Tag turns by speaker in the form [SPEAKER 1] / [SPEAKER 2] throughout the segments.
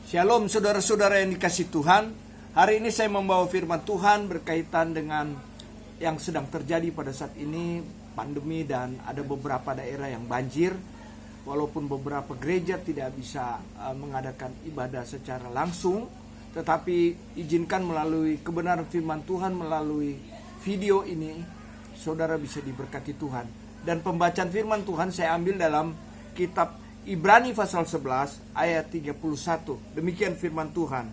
[SPEAKER 1] Shalom saudara-saudara yang dikasihi Tuhan. Hari ini saya membawa firman Tuhan berkaitan dengan yang sedang terjadi pada saat ini, pandemi, dan ada beberapa daerah yang banjir. Walaupun beberapa gereja tidak bisa mengadakan ibadah secara langsung, tetapi izinkan melalui kebenaran firman Tuhan, melalui video ini, saudara bisa diberkati Tuhan. Dan pembacaan firman Tuhan saya ambil dalam kitab Ibrani pasal 11 ayat 31. Demikian firman Tuhan.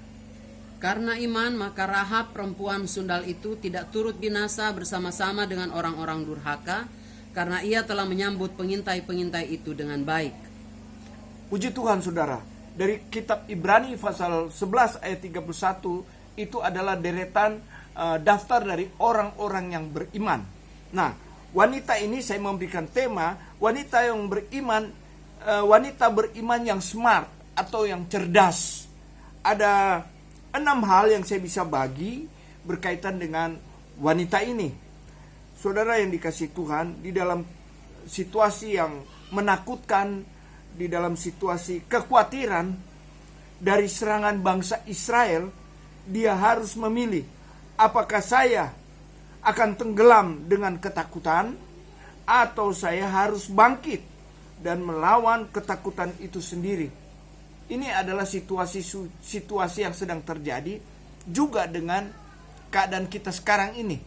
[SPEAKER 2] Karena iman maka Rahab perempuan sundal itu tidak turut binasa bersama-sama dengan orang-orang durhaka, karena ia telah menyambut pengintai-pengintai itu dengan baik.
[SPEAKER 1] Puji Tuhan saudara. Dari kitab Ibrani pasal 11 ayat 31 itu adalah deretan daftar dari orang-orang yang beriman. Nah, wanita ini saya memberikan tema wanita yang beriman, wanita beriman yang smart atau yang cerdas. Ada 6 hal yang saya bisa bagi berkaitan dengan wanita ini. Saudara yang dikasihi Tuhan, di dalam situasi yang menakutkan, di dalam situasi kekhawatiran dari serangan bangsa Israel, dia harus memilih, apakah saya akan tenggelam dengan ketakutan atau saya harus bangkit dan melawan ketakutan itu sendiri. Ini adalah situasi yang sedang terjadi juga dengan keadaan kita sekarang ini.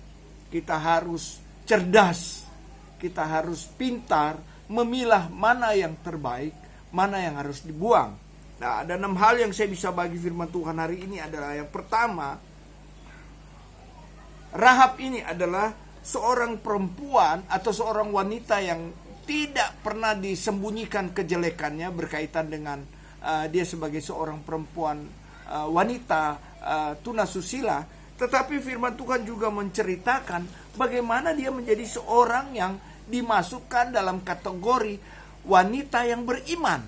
[SPEAKER 1] Kita harus cerdas, kita harus pintar memilah mana yang terbaik, mana yang harus dibuang. Nah, ada 6 hal yang saya bisa bagi firman Tuhan hari ini adalah yang pertama, Rahab ini adalah seorang perempuan atau seorang wanita yang tidak pernah disembunyikan kejelekannya berkaitan dengan dia sebagai seorang perempuan wanita tunasusila. Tetapi firman Tuhan juga menceritakan bagaimana dia menjadi seorang yang dimasukkan dalam kategori wanita yang beriman.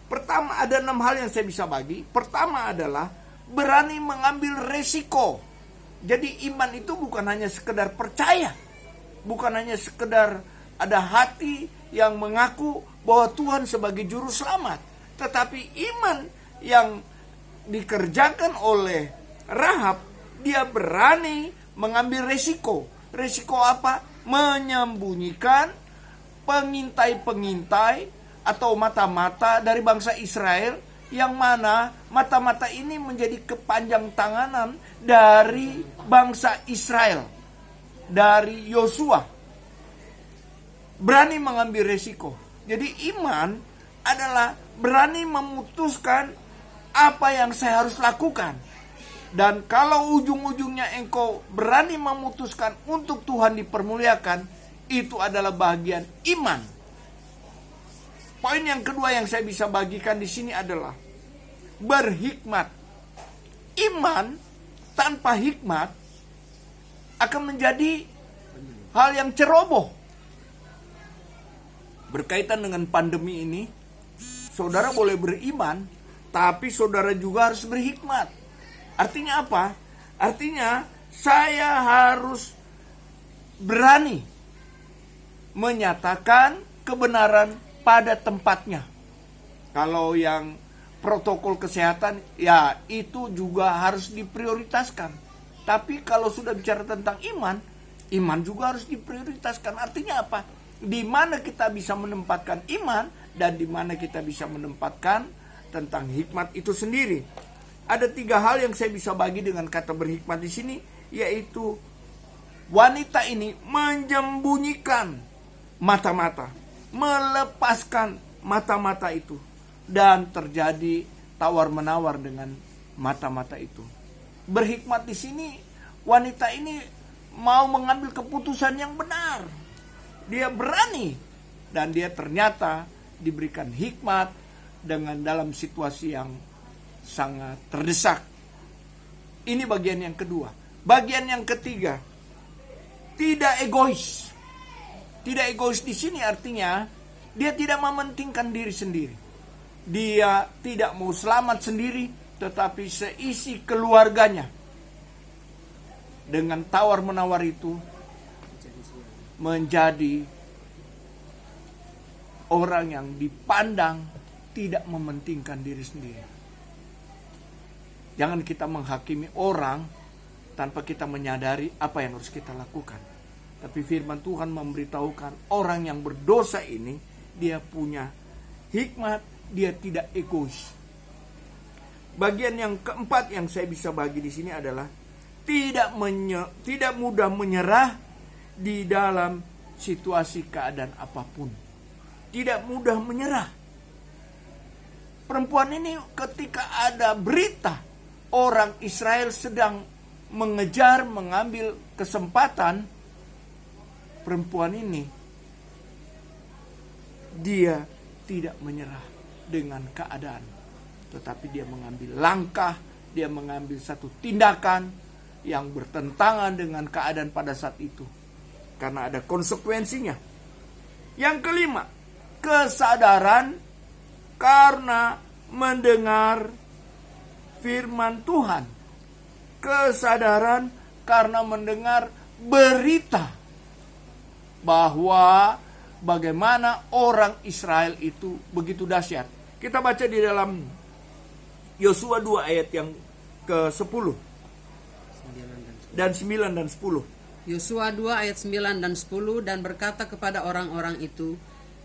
[SPEAKER 1] Pertama, ada 6 hal yang saya bisa bagi. Pertama adalah berani mengambil resiko. Jadi iman itu bukan hanya sekedar percaya, bukan hanya sekedar ada hati yang mengaku bahwa Tuhan sebagai juru selamat, tetapi iman yang dikerjakan oleh Rahab, dia berani mengambil resiko. Resiko apa? Menyembunyikan pengintai-pengintai atau mata-mata dari bangsa Israel, yang mana mata-mata ini menjadi kepanjang tanganan dari bangsa Israel, dari Yosua. Berani mengambil resiko. Jadi iman adalah berani memutuskan apa yang saya harus lakukan. Dan kalau ujung-ujungnya engkau berani memutuskan untuk Tuhan dipermuliakan, itu adalah bagian iman. Poin yang kedua yang saya bisa bagikan di sini adalah berhikmat. Iman tanpa hikmat akan menjadi hal yang ceroboh. Berkaitan dengan pandemi ini, saudara boleh beriman, tapi saudara juga harus berhikmat. Artinya apa? Artinya saya harus berani menyatakan kebenaran pada tempatnya. Kalau yang protokol kesehatan, ya itu juga harus diprioritaskan. Tapi kalau sudah bicara tentang iman, iman juga harus diprioritaskan. Artinya apa? Di mana kita bisa menempatkan iman dan di mana kita bisa menempatkan tentang hikmat itu sendiri. Ada 3 hal yang saya bisa bagi dengan kata berhikmat di sini, yaitu wanita ini menyembunyikan mata-mata, melepaskan mata-mata itu, dan terjadi tawar-menawar dengan mata-mata itu. Berhikmat di sini, wanita ini mau mengambil keputusan yang benar. Dia berani dan dia ternyata diberikan hikmat dengan dalam situasi yang sangat terdesak. Ini bagian yang kedua. Bagian yang ketiga, tidak egois. Tidak egois di sini artinya dia tidak mementingkan diri sendiri. Dia tidak mau selamat sendiri, tetapi seisi keluarganya. Dengan tawar-menawar itu menjadi orang yang dipandang tidak mementingkan diri sendiri. Jangan kita menghakimi orang tanpa kita menyadari apa yang harus kita lakukan. Tapi firman Tuhan memberitahukan orang yang berdosa ini, dia punya hikmat, dia tidak egois. Bagian yang keempat yang saya bisa bagi di sini adalah tidak mudah menyerah di dalam situasi keadaan apapun. Tidak mudah menyerah. Perempuan ini ketika ada berita orang Israel sedang mengejar, mengambil kesempatan, perempuan ini dia tidak menyerah dengan keadaan, tetapi dia mengambil langkah, dia mengambil satu tindakan yang bertentangan dengan keadaan pada saat itu, karena ada konsekuensinya. Yang kelima, kesadaran karena mendengar firman Tuhan. Kesadaran karena mendengar berita bahwa bagaimana orang Israel itu begitu dahsyat. Kita baca di dalam Yosua 2 ayat yang ke-10 dan 9 dan 10.
[SPEAKER 2] Yosua 2 ayat 9 dan 10, dan berkata kepada orang-orang itu,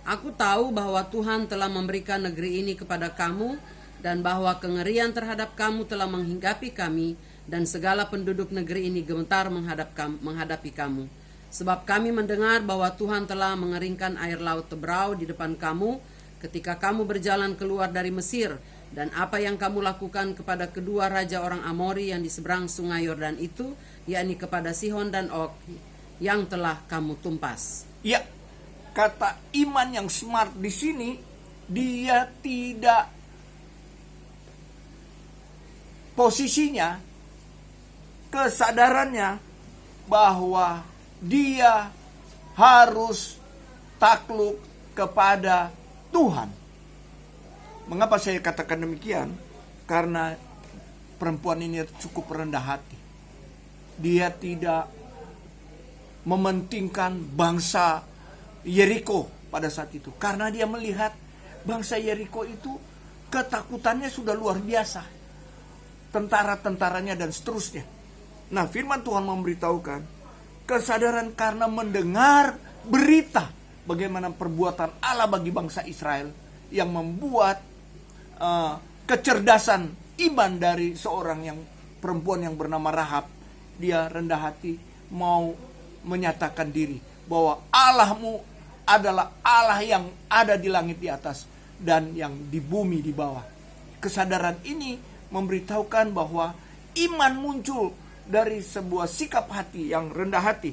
[SPEAKER 2] Aku tahu bahwa Tuhan telah memberikan negeri ini kepada kamu, dan bahwa kengerian terhadap kamu telah menghinggapi kami, dan segala penduduk negeri ini gemetar menghadapi kamu. Sebab kami mendengar bahwa Tuhan telah mengeringkan air laut Tebrau di depan kamu ketika kamu berjalan keluar dari Mesir, dan apa yang kamu lakukan kepada kedua raja orang Amori yang di seberang sungai Yordan itu, yakni kepada Sihon dan Og, yang telah kamu tumpas.
[SPEAKER 1] Ya, kata iman yang smart di sini, dia tidak posisinya, kesadarannya bahwa dia harus takluk kepada Tuhan. Mengapa saya katakan demikian? Karena perempuan ini cukup rendah hati. Dia tidak mementingkan bangsa Yeriko pada saat itu, karena dia melihat bangsa Yeriko itu ketakutannya sudah luar biasa, tentara-tentaranya dan seterusnya. Nah, firman Tuhan memberitahukan kesadaran karena mendengar berita bagaimana perbuatan Allah bagi bangsa Israel, yang membuat kecerdasan iman dari seorang yang perempuan yang bernama Rahab. Dia rendah hati, mau menyatakan diri bahwa Allahmu adalah Allah yang ada di langit di atas dan yang di bumi di bawah. Kesadaran ini memberitahukan bahwa iman muncul dari sebuah sikap hati yang rendah hati.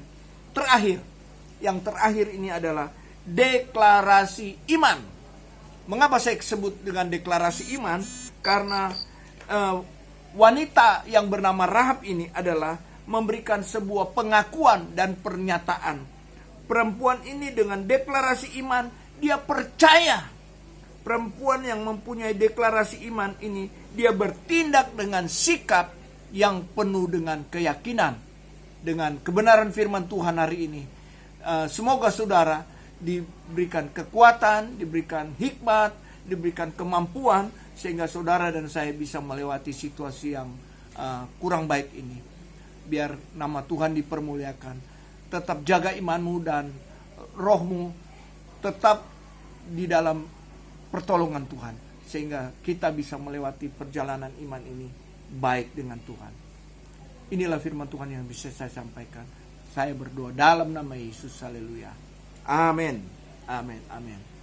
[SPEAKER 1] Yang terakhir ini adalah deklarasi iman. Mengapa saya sebut dengan deklarasi iman? Karena wanita yang bernama Rahab ini adalah memberikan sebuah pengakuan dan pernyataan. Perempuan ini dengan deklarasi iman, dia percaya. Perempuan yang mempunyai deklarasi iman ini, dia bertindak dengan sikap yang penuh dengan keyakinan, dengan kebenaran firman Tuhan hari ini. Semoga saudara diberikan kekuatan, diberikan hikmat, diberikan kemampuan, sehingga saudara dan saya bisa melewati situasi yang kurang baik ini. Biar nama Tuhan dipermuliakan. Tetap jaga imanmu dan rohmu tetap di dalam pertolongan Tuhan, sehingga kita bisa melewati perjalanan iman ini baik dengan Tuhan. Inilah firman Tuhan yang bisa saya sampaikan. Saya berdoa dalam nama Yesus. Haleluya. Amin. Amin. Amin.